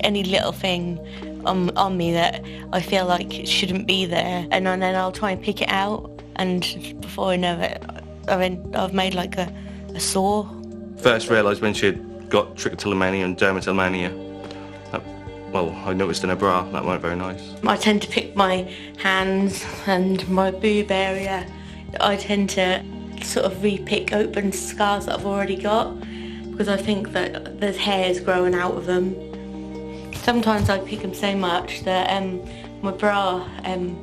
Any little thing on me that I feel like it shouldn't be there, and then I'll try and pick it out, and before I know it, I've made like a sore. First realised when she had got trichotillomania and dermatillomania. Well, I noticed in her bra, that weren't very nice. I tend to pick my hands and my boob area. I tend to sort of re-pick open scars that I've already got, because I think that there's hairs growing out of them. Sometimes I pick them so much that my bra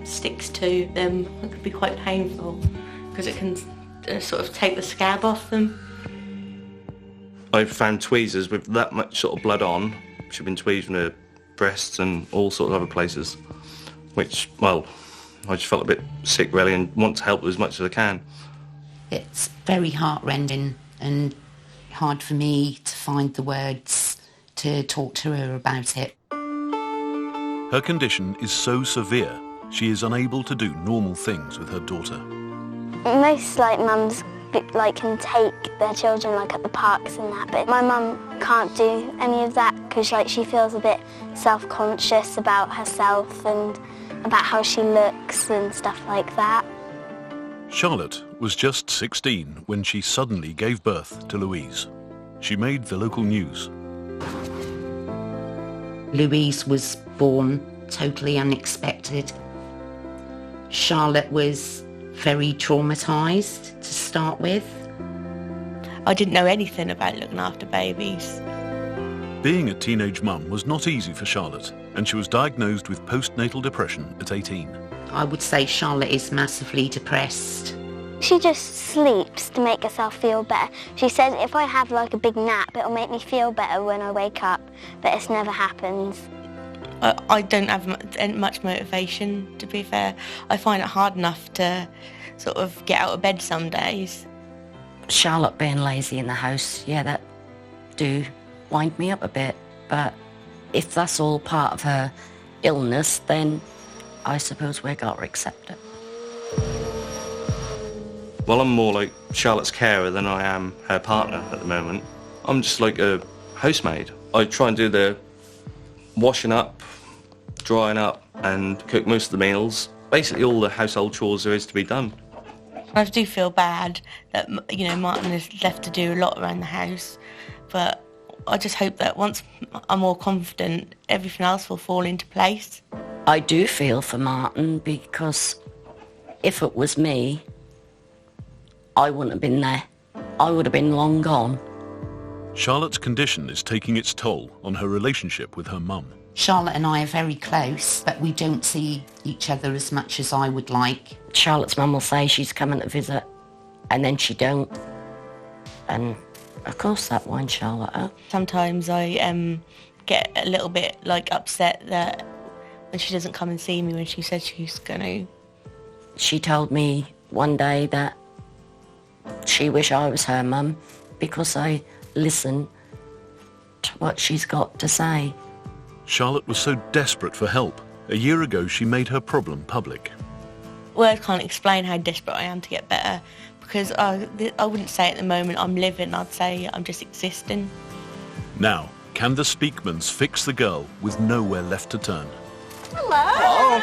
sticks to them. It can be quite painful because it can sort of take the scab off them. I've found tweezers with that much sort of blood on. She'd been tweezed from her breasts and all sorts of other places, which, well, I just felt a bit sick really and want to help as much as I can. It's very heartrending and hard for me to find the words to talk to her about it. Her condition is so severe, she is unable to do normal things with her daughter. Most mums can take their children at the parks and that, but my mum can't do any of that because she feels a bit self-conscious about herself and about how she looks and stuff like that. Charlotte was just 16 when she suddenly gave birth to Louise. She made the local news. Louise was born totally unexpected. Charlotte was very traumatised to start with. I didn't know anything about looking after babies. Being a teenage mum was not easy for Charlotte, and she was diagnosed with postnatal depression at 18. I would say Charlotte is massively depressed. She just sleeps to make herself feel better. She says if I have a big nap, it'll make me feel better when I wake up, but it never happens. I don't have much motivation, to be fair. I find it hard enough to sort of get out of bed some days. Charlotte being lazy in the house, yeah, that do wind me up a bit, but if that's all part of her illness, then I suppose we've got to accept it. Well, I'm more like Charlotte's carer than I am her partner at the moment. I'm just like a housemaid. I try and do the washing up, drying up and cook most of the meals. Basically all the household chores there is to be done. I do feel bad that, Martin is left to do a lot around the house, but I just hope that once I'm more confident, everything else will fall into place. I do feel for Martin because if it was me, I wouldn't have been there. I would have been long gone. Charlotte's condition is taking its toll on her relationship with her mum. Charlotte and I are very close, but we don't see each other as much as I would like. Charlotte's mum will say she's coming to visit, and then she don't. And, of course, that winds Charlotte up. Sometimes I get a little bit, upset that when she doesn't come and see me when she said she's going to. She told me one day that she wished I was her mum because I listen to what she's got to say. Charlotte was so desperate for help. A year ago, she made her problem public. Words can't explain how desperate I am to get better, because I wouldn't say at the moment I'm living, I'd say I'm just existing. Now, can the Speakmans fix the girl with nowhere left to turn? Hello. Oh.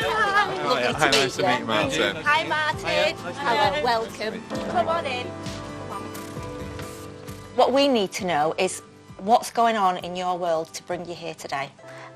Hi, nice to meet you, Martin. Hi, Martin. Hello, welcome. Come on in. What we need to know is what's going on in your world to bring you here today.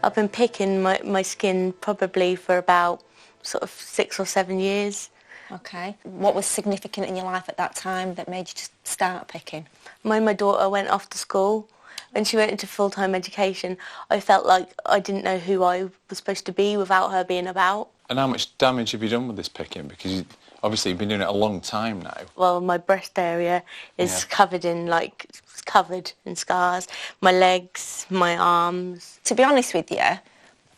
I've been picking my skin probably for about sort of 6 or 7 years. Okay. What was significant in your life at that time that made you just start picking? When my daughter went off to school, when she went into full-time education, I felt like I didn't know who I was supposed to be without her being about. And how much damage have you done with this picking? Because obviously you've been doing it a long time now. Well, my breast area is covered in scars. My legs, my arms. To be honest with you,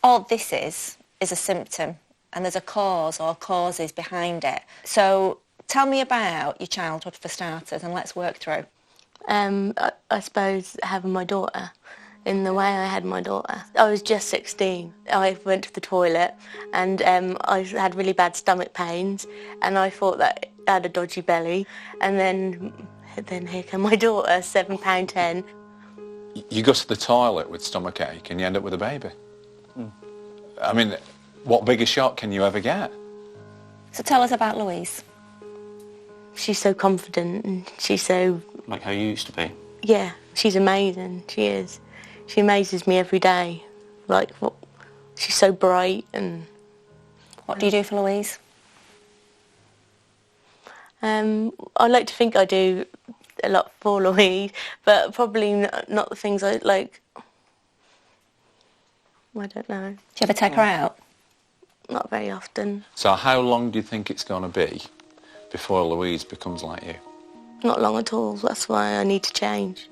all this is a symptom, and there's a cause or causes behind it. So tell me about your childhood for starters, and let's work through. I suppose having my daughter, in the way I had my daughter. I was just 16. I went to the toilet and I had really bad stomach pains, and I thought that I had a dodgy belly, and then here came my daughter, £7.10. you go to the toilet with stomachache and you end up with a baby. I mean, what bigger shock can you ever get? So tell us about Louise. She's so confident and she's so... Like how you used to be. Yeah, she's amazing. She is. She amazes me every day. Like, she's so bright and... What do you do for Louise? I like to think I do a lot for Louise, but probably not the things I like. I don't know. Do you ever take her out? Not very often. So how long do you think it's going to be before Louise becomes like you? Not long at all. That's why I need to change.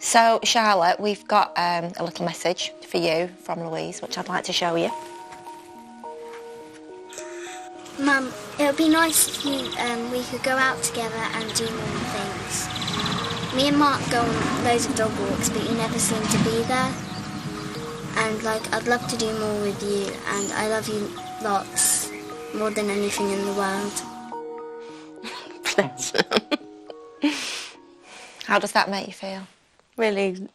So, Charlotte, we've got a little message for you from Louise, which I'd like to show you. Mum, it would be nice if we could go out together and do more things. Me and Mark go on loads of dog walks, but you never seem to be there. And, like, I'd love to do more with you, and I love you lots, more than anything in the world. Bless. How does that make you feel? Really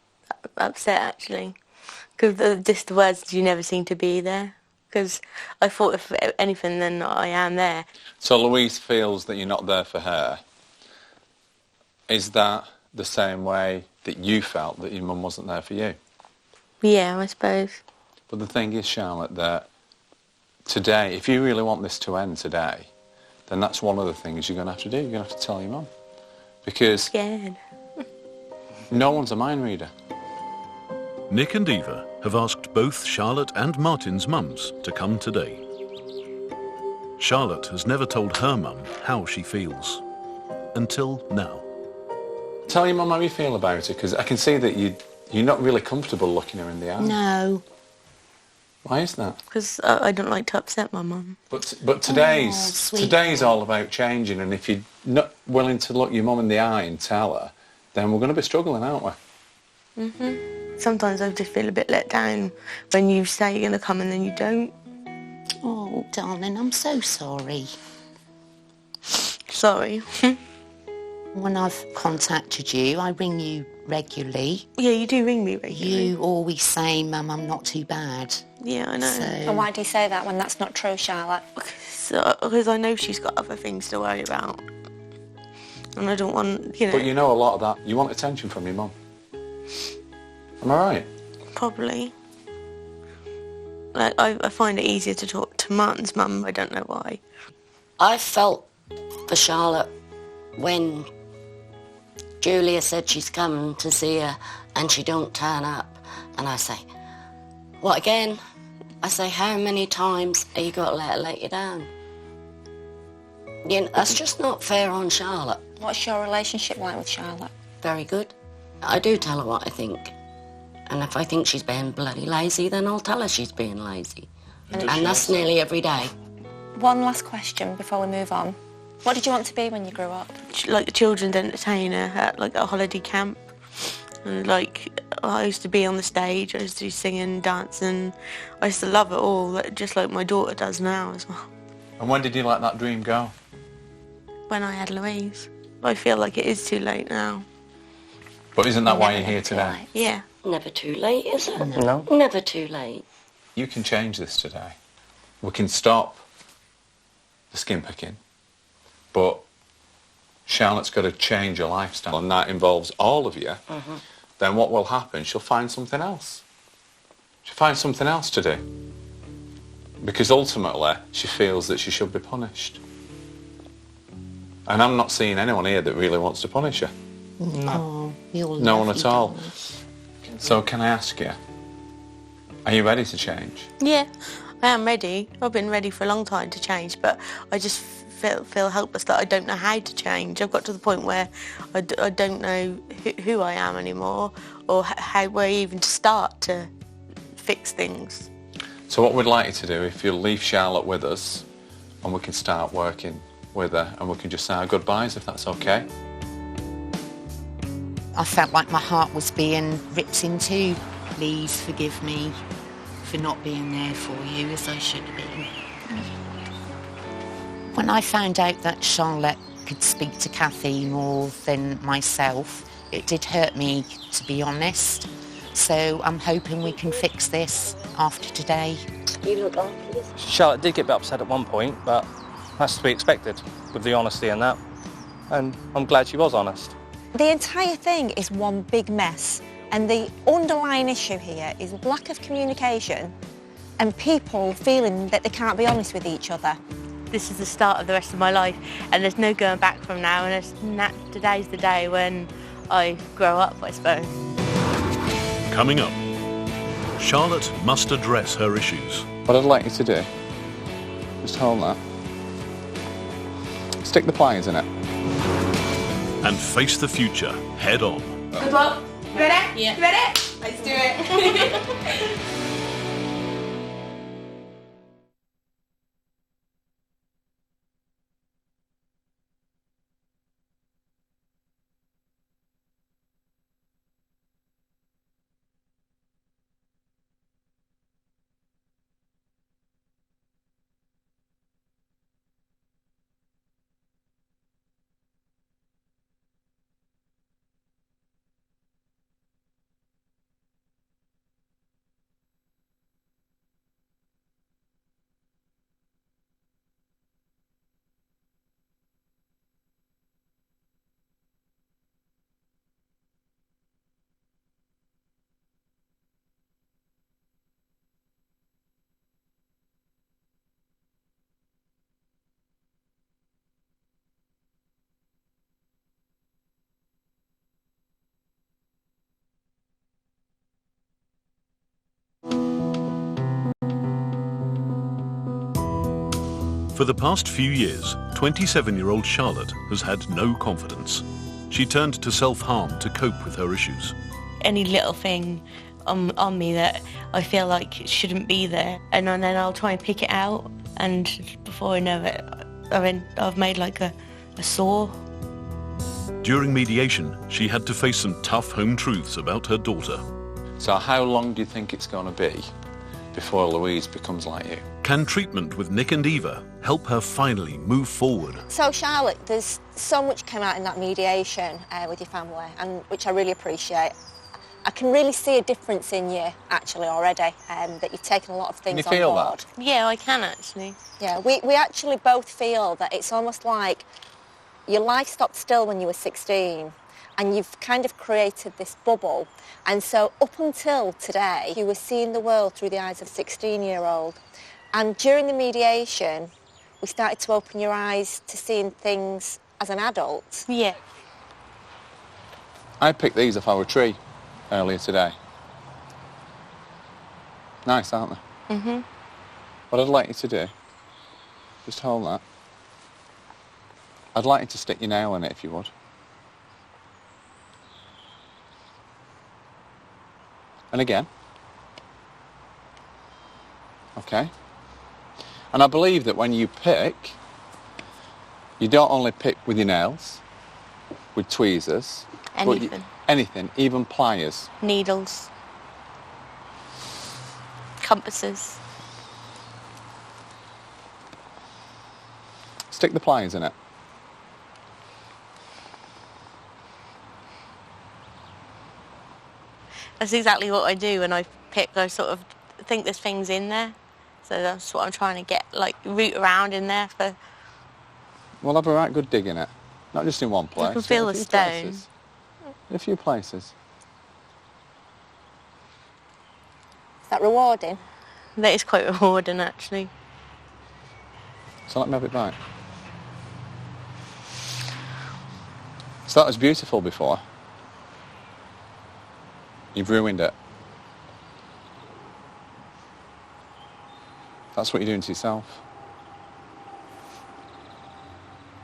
upset, actually. Because just the words, you never seem to be there. Because I thought if anything, then I am there. So Louise feels that you're not there for her. Is that the same way that you felt that your mum wasn't there for you? Yeah, I suppose. But the thing is, Charlotte, that today, if you really want this to end today, then that's one of the things you're going to have to do. You're going to have to tell your mum. Because Scared. no one's a mind reader. Nick and Eva have asked both Charlotte and Martin's mums to come today. Charlotte has never told her mum how she feels. Until now. Tell your mum how you feel about it, because I can see that you're not really comfortable looking her in the eye. No. Why is that? Because I don't like to upset my mum. But today's all about changing, and if you're not willing to look your mum in the eye and tell her, then we're going to be struggling, aren't we? Mhm. Sometimes I just feel a bit let down when you say you're going to come and then you don't. Oh, darling, I'm so sorry. Sorry. When I've contacted you, I ring you regularly. Yeah, you do ring me regularly. You always say, Mum, I'm not too bad. Yeah, I know. And why do you say that when that's not true, Charlotte? Because I know she's got other things to worry about. And I don't want, you know... But you know a lot of that. You want attention from your mum. Am I right? Probably. Like, I find it easier to talk to Martin's mum. I don't know why. I felt for Charlotte when Julia said she's coming to see her and she don't turn up. And I say, what again? I say, how many times are you got to let you down? You know, that's just not fair on Charlotte. What's your relationship like with Charlotte? Very good. I do tell her what I think. And if I think she's being bloody lazy, then I'll tell her she's being lazy. And that's nearly every day. One last question before we move on. What did you want to be when you grew up? Like a children's entertainer at like a holiday camp. And like, I used to be on the stage, I used to do singing, dancing. I used to love it all, just like my daughter does now as well. And when did you let that dream go? When I had Louise. I feel like it is too late now. But isn't that why you're here today? Yeah. Never too late, is it? No. Never too late. You can change this today. We can stop the skin picking, but Charlotte's got to change her lifestyle, and that involves all of you. Then what will happen? She'll find something else. She'll find something else to do. Because ultimately, she feels that she should be punished. And I'm not seeing anyone here that really wants to punish her. No. No one at all. So can I ask you, are you ready to change? Yeah, I am ready. I've been ready for a long time to change, but I just feel helpless that I don't know how to change. I've got to the point where I don't know who I am anymore, or where even to start to fix things. So what we'd like you to do, if you'll leave Charlotte with us, and we can start working with her, and we can just say our goodbyes, if that's okay. I felt like my heart was being ripped in two. Please forgive me for not being there for you as I should have been. When I found out that Charlotte could speak to Kathy more than myself, It did hurt me, to be honest. So I'm hoping we can fix this after today. You look like it. Charlotte did get a bit upset at one point, but that's to be expected with the honesty and that. And I'm glad she was honest. The entire thing is one big mess, and the underlying issue here is lack of communication and people feeling that they can't be honest with each other. This is the start of the rest of my life, and there's no going back from now, and today's the day when I grow up, I suppose. Coming up, Charlotte must address her issues. What I'd like you to do, just hold that. Stick the pliers in it. And face the future head on. Good luck. Ready? Yeah. Ready? Let's do it. For the past few years, 27-year-old Charlotte has had no confidence. She turned to self-harm to cope with her issues. Any little thing on me that I feel like it shouldn't be there, and then I'll try and pick it out, and before I know it, I've made like a sore. During mediation, she had to face some tough home truths about her daughter. So how long do you think it's going to be before Louise becomes like you? Can treatment with Nick and Eva help her finally move forward? So, Charlotte, there's so much came out in that mediation with your family, and which I really appreciate. I can really see a difference in you, actually, already, that you've taken a lot of things on board. Can you feel that? Yeah, I can actually. Yeah, we actually both feel that it's almost like your life stopped still when you were 16, and you've kind of created this bubble. And so up until today, you were seeing the world through the eyes of a 16-year-old. And during the mediation, we started to open your eyes to seeing things as an adult. Yeah. I picked these off our tree earlier today. Nice, aren't they? Mm-hmm. What I'd like you to do, just hold that. I'd like you to stick your nail in it, if you would. And again. Okay. And I believe that when you pick, you don't only pick with your nails, with tweezers. Anything. Anything, even pliers. Needles. Compasses. Stick the pliers in it. That's exactly what I do when I pick. I sort of think there's things in there. So that's what I'm trying to get, like, root around in there for... We'll have a right good dig in it. Not just in one place. You can feel the stone. Places. In a few places. Is that rewarding? That is quite rewarding, actually. So let me have it back. So that was beautiful before. You've ruined it. That's what you're doing to yourself.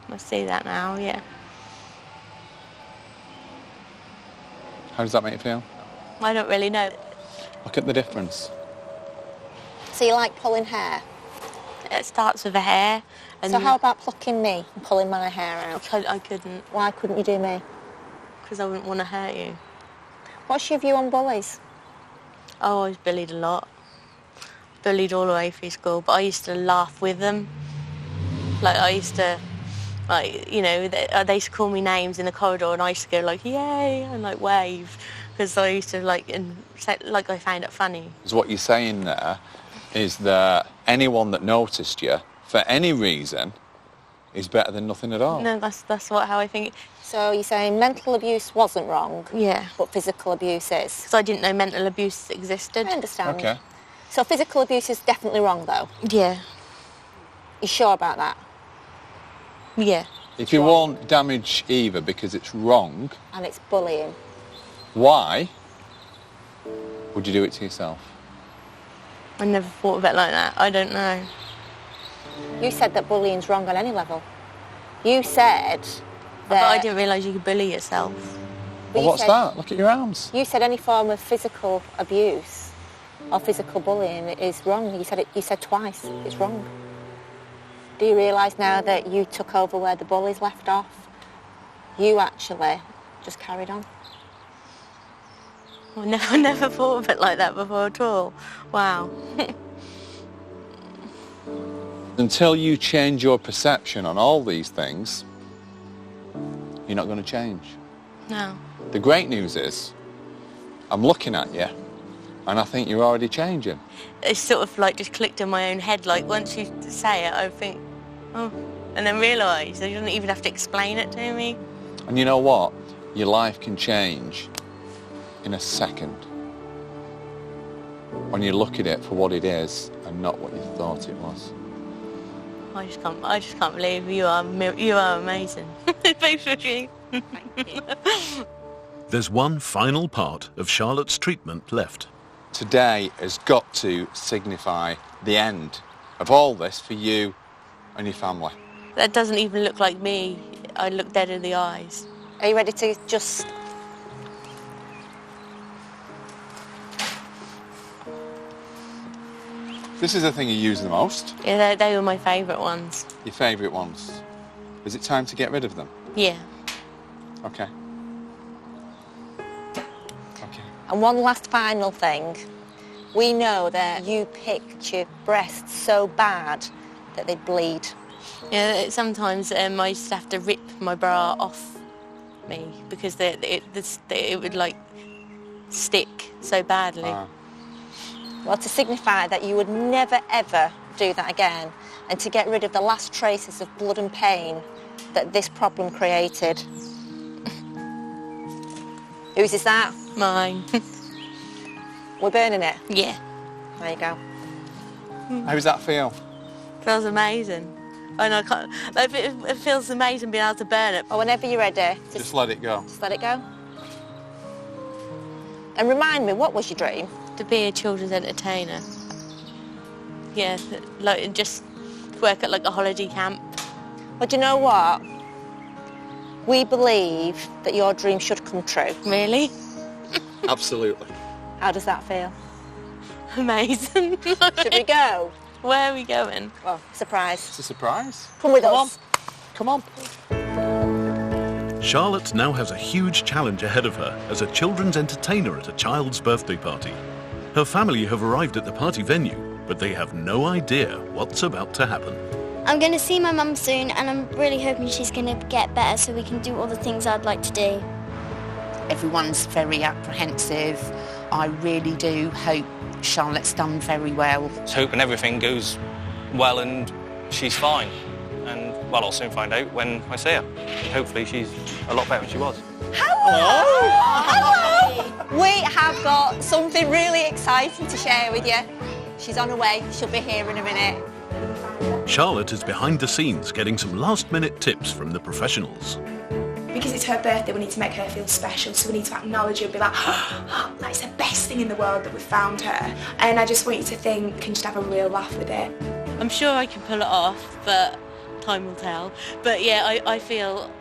I see that now, yeah. How does that make you feel? I don't really know. Look at the difference. So you like pulling hair? It starts with a hair. And So how about plucking me and pulling my hair out? I couldn't, Why couldn't you do me? because I wouldn't want to hurt you. What's your view on bullies? Oh, I was bullied a lot. Bullied all the way through school, but I used to laugh with them. Like, I used to Like, you know, they used to call me names in the corridor, and I used to go like, yay, and like wave, because I used to like, and say, like I found it funny. So what you're saying there is that anyone that noticed you, for any reason, is better than nothing at all. No, that's how I think. So you're saying mental abuse wasn't wrong, Yeah. but physical abuse is? Because I didn't know mental abuse existed. I understand. Okay. So physical abuse is definitely wrong, though? Yeah. You sure about that? Yeah. If you won't damage Eva because it's wrong, And it's bullying. why would you do it to yourself? I never thought of it like that. I don't know. You said that bullying's wrong on any level. You said that... But I didn't realise you could bully yourself. Well, what's that? Look at your arms. You said any form of physical abuse or physical bullying is wrong. You said twice. It's wrong. Do you realise now that you took over where the bullies left off? You actually just carried on. I never thought of it like that before at all. Wow. Until you change your perception on all these things, you're not going to change. No. The great news is, I'm looking at you, and I think you're already changing. It's sort of like just clicked in my own head. Like once you say it, I think, oh, and then realise you don't even have to explain it to me. And you know what? Your life can change in a second when you look at it for what it is and not what you thought it was. I just can't believe you are amazing. Both of you. There's one final part of Charlotte's treatment left. Today has got to signify the end of all this for you and your family. That doesn't even look like me. I look dead in the eyes. Are you ready to just... This is the thing you use the most. Yeah, they were my favourite ones. Your favourite ones. Is it time to get rid of them? Yeah. Okay. Okay. And one last final thing. We know that you picked your breasts so bad that they bleed. Yeah, sometimes I used to have to rip my bra off me because it would like stick so badly. Well, to signify that you would never, ever do that again, and to get rid of the last traces of blood and pain that this problem created. Whose is that? Mine. We're burning it? Yeah. There you go. How does that feel? Feels amazing. And I can't, like, it feels amazing being able to burn it. Well, whenever you're ready, Just let it go. just let it go. And remind me, what was your dream? To be a children's entertainer. Yeah, like just work at like a holiday camp. Well, do you know what? We believe that your dream should come true. Really? Absolutely. How does that feel? Amazing. Should we go? Where are we going? Well, surprise. It's a surprise. Come with us. Come on. Charlotte now has a huge challenge ahead of her as a children's entertainer at a child's birthday party. Her family have arrived at the party venue, but they have no idea what's about to happen. I'm going to see my mum soon, and I'm really hoping she's going to get better so we can do all the things I'd like to do. Everyone's very apprehensive. I really do hope Charlotte's done very well. Just hoping everything goes well and she's fine. And, well, I'll soon find out when I see her. Hopefully she's a lot better than she was. Hello! Hello! We have got something really exciting to share with you. She's on her way. She'll be here in a minute. Charlotte is behind the scenes getting some last-minute tips from the professionals. Because it's her birthday, we need to make her feel special, so we need to acknowledge her and be like, oh, that's the best thing in the world that we've found her. And I just want you to think and just have a real laugh with it. I'm sure I can pull it off, but time will tell. But yeah, I feel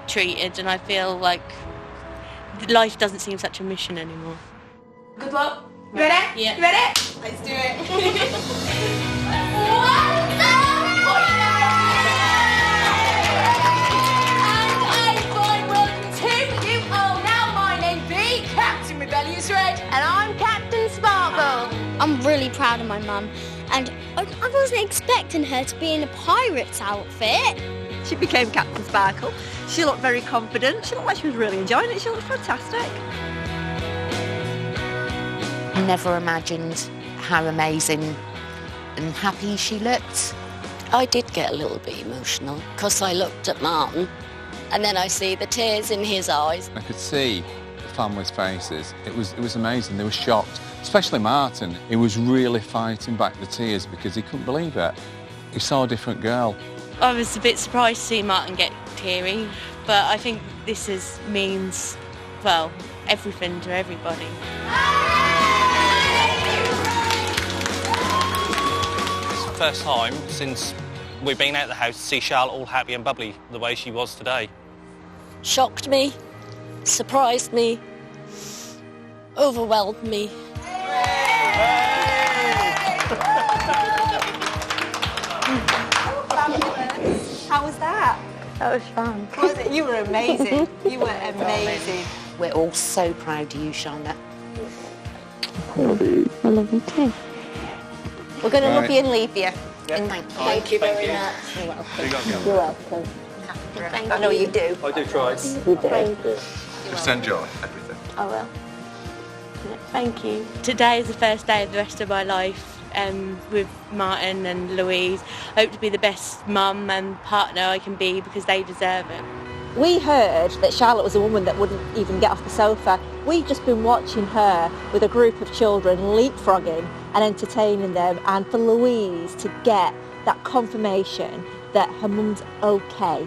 treated, and I feel like life doesn't seem such a mission anymore. Good luck. You ready? Yeah. You ready? Let's do it. And I'm Captain Sparkle. I'm really proud of my mum, and I wasn't expecting her to be in a pirate's outfit. She became Captain Sparkle. She looked very confident. She looked like she was really enjoying it. She looked fantastic. I never imagined how amazing and happy she looked. I did get a little bit emotional because I looked at Martin and then I see the tears in his eyes. I could see the family's faces. It was amazing. They were shocked, especially Martin. He was really fighting back the tears because he couldn't believe it. He saw a different girl. I was a bit surprised to see Martin get teary, but I think means, well, everything to everybody. It's the first time since we've been out of the house to see Charlotte all happy and bubbly the way she was today. Shocked me, surprised me, overwhelmed me. How was that? That was fun. Was it? You were amazing. You were amazing. We're all so proud of you, Charlotte. I love you too. We're going to love you and leave you. Thank you very much. You're welcome. I know you do. I do try. You do. Just enjoy everything. I will. Thank you. Today is the first day of the rest of my life with Martin and Louise. I hope to be the best mum and partner I can be because they deserve it. We heard that Charlotte was a woman that wouldn't even get off the sofa. We've just been watching her with a group of children leapfrogging and entertaining them, and for Louise to get that confirmation that her mum's okay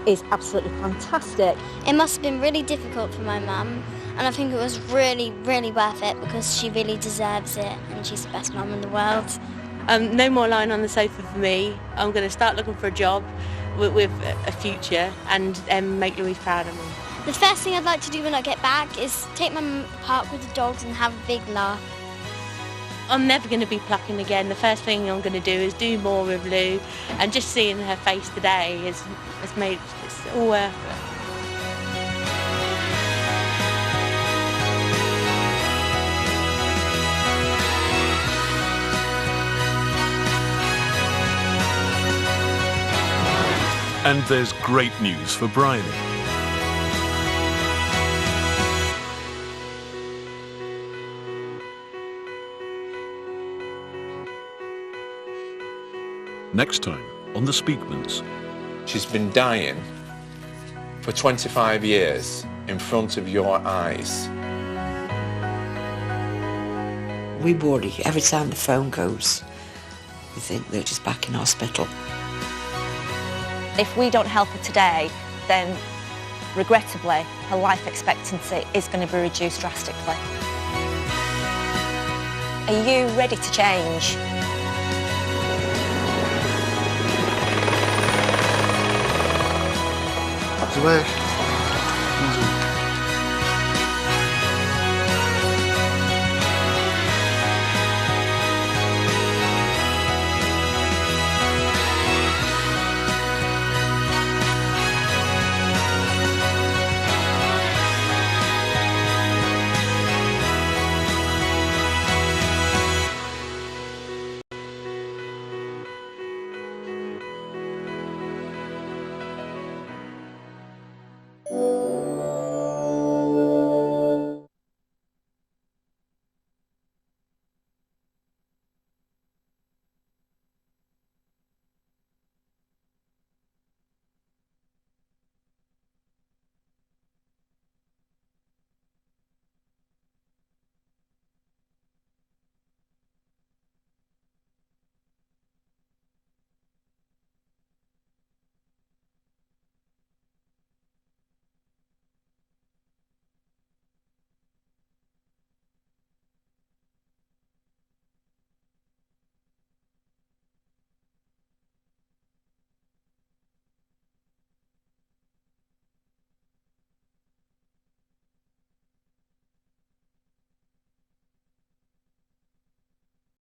is absolutely fantastic. It must have been really difficult for my mum, and I think it was really, really worth it because she really deserves it and she's the best mum in the world. No more lying on the sofa for me. I'm going to start looking for a job with a future and make Louise proud of me. The first thing I'd like to do when I get back is take my mum to the park with the dogs and have a big laugh. I'm never going to be plucking again. The first thing I'm going to do is do more with Lou, and just seeing her face today has made it all worth it. And there's great news for Bryony. Next time on The Speakmans. She's been dying for 25 years in front of your eyes. We worry every time the phone goes. We think that she's back in hospital. If we don't help her today, then regrettably her life expectancy is going to be reduced drastically. Are you ready to change? Observation.